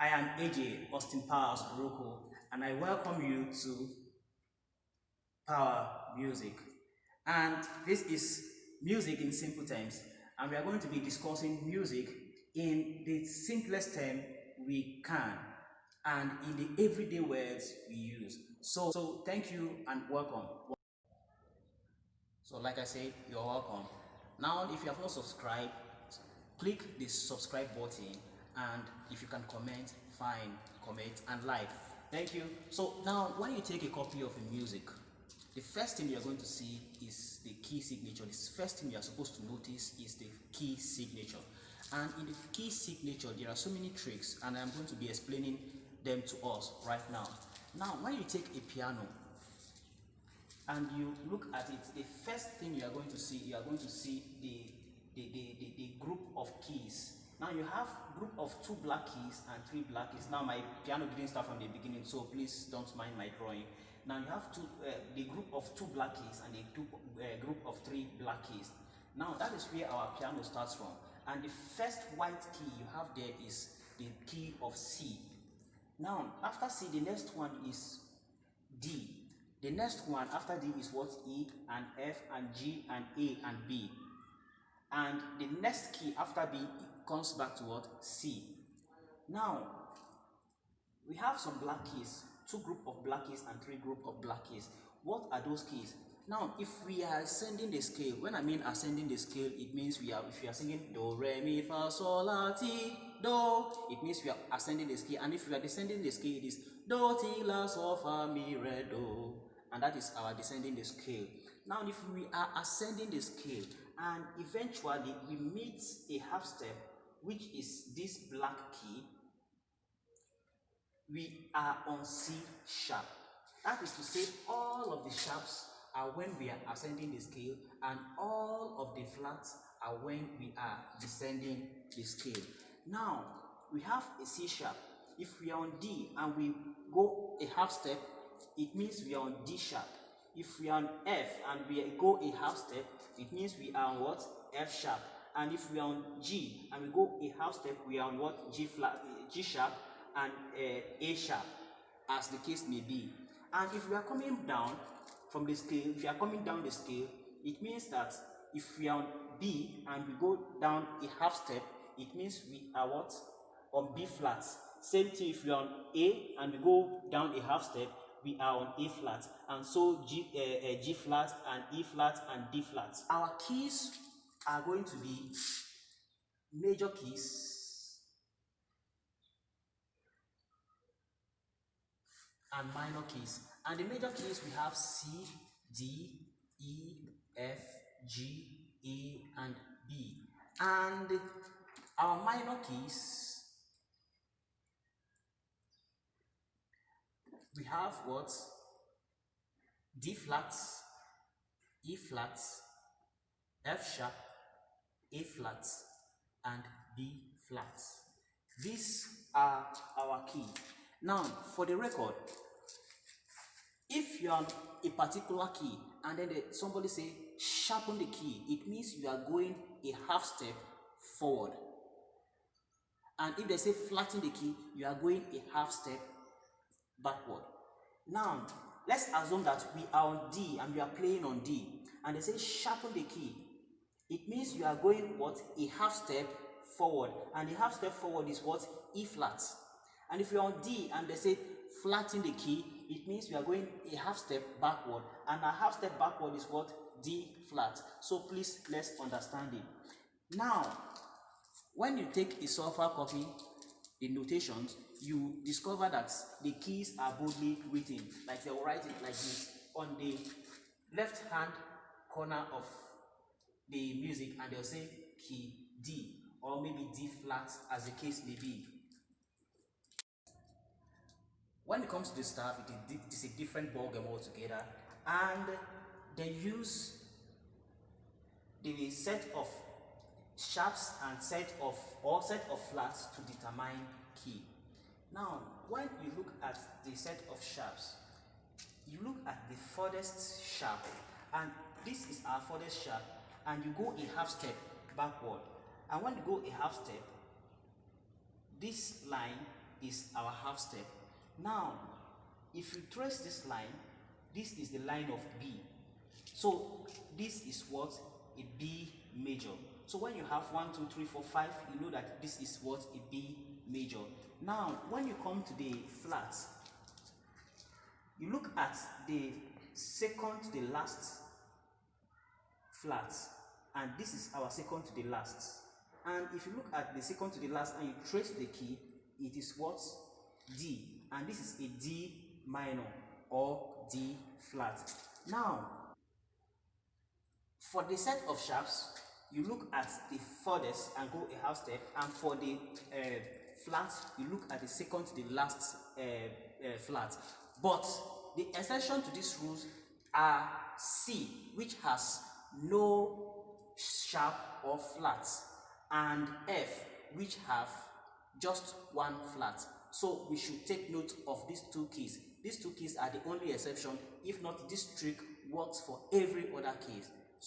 I am AJ Austin Powers Roko, and I welcome you to Power Music. And this is music in simple terms, and we are going to be discussing music in the simplest term we can and in the everyday words we use. So thank you and welcome. So, like I said, you're welcome. Now, if you have not subscribed, click the subscribe button, and if you can comment, fine, comment and like. Thank you. So now, when you take a copy of a music, the first thing you're going to see is the key signature. The first thing you're supposed to notice is the key signature. And in the key signature, there are so many tricks, and I'm going to be explaining them to us right now. Now, when you take a piano and you look at it, the first thing you are going to see the group of keys. Now you have group of 2 black keys and 3 black keys. Now my piano didn't start from the beginning, so please don't mind my drawing. Now you have the group of 2 black keys and the group of 3 black keys. Now that is where our piano starts from. And the first white key you have there is the key of C. Now after C, the next one is D. The next one after D is what? E and F and G and A and B. And the next key after B comes back to what? C. Now, we have some black keys, 2 group of black keys and 3 group of black keys. What are those keys? Now, if we are ascending the scale, when I mean ascending the scale, it means if we are singing do, re, mi, fa, sol, la, ti, do, it means we are ascending the scale. And if we are descending the scale, it is do, ti, la, sol, fa, mi, re, do. And that is our descending the scale. Now, if we are ascending the scale and eventually we meet a half step, which is this black key, we are on C sharp. That is to say, all of the sharps are when we are ascending the scale, and all of the flats are when we are descending the scale. Now, we have a C sharp. If we are on D and we go a half step, it means we are on D sharp. If we are on F and we go a half step, it means we are on what? F sharp. And if we are on G and we go a half step, we are on what? G sharp and A sharp, as the case may be. And if we are coming down from the scale, if we are coming down the scale, it means that if we are on B and we go down a half step, it means we are what? On B flat. Same thing if we are on A and we go down a half step, we are on A flat, and so G flat and E flat and D flat. Our keys are going to be major keys and minor keys. And the major keys we have C, D, E, F, G, A, and B. And our minor keys, we have what? D flats, E flats, F sharp, A flats, and B flats. These are our keys. Now, for the record, if you are on a particular key and then somebody say sharpen the key, it means you are going a half step forward. And if they say flatten the key, you are going a half step backward. Now, let's assume that we are on D and we are playing on D, and they say sharpen the key. It means you are going what? A half step forward, and the half step forward is what? E flat. And if you are on D and they say flatten the key, it means we are going a half step backward, and a half step backward is what? D flat. So please, let's understand it. Now, when you take a software copy, the notations, you discover that the keys are boldly written, like they will write it like this on the left hand corner of the music, and they'll say key D, or maybe D flat, as the case may be. When it comes to the staff, it is a different ballgame altogether, and they use the set of sharps and set of flats to determine key. Now, when you look at the set of sharps, you look at the furthest sharp, and this is our furthest sharp, and you go a half step backward. And when you go a half step, this line is our half step. Now, if you trace this line, this is the line of B. So this is what? A B major. So when you have 1, 2, 3, 4, 5, you know that this is what? A B major. Now, when you come to the flat, you look at the second to the last flat, and this is our second to the last. And if you look at the second to the last and you trace the key, it is what? D. And this is a D minor or D flat. Now, for the set of sharps, you look at the furthest and go a half step, and for the flat, you look at the second to the last flat. But the exception to these rules are C, which has no sharp or flat, and F, which have just one flat. So we should take note of these two keys. These two keys are the only exception. If not, this trick works for every other case.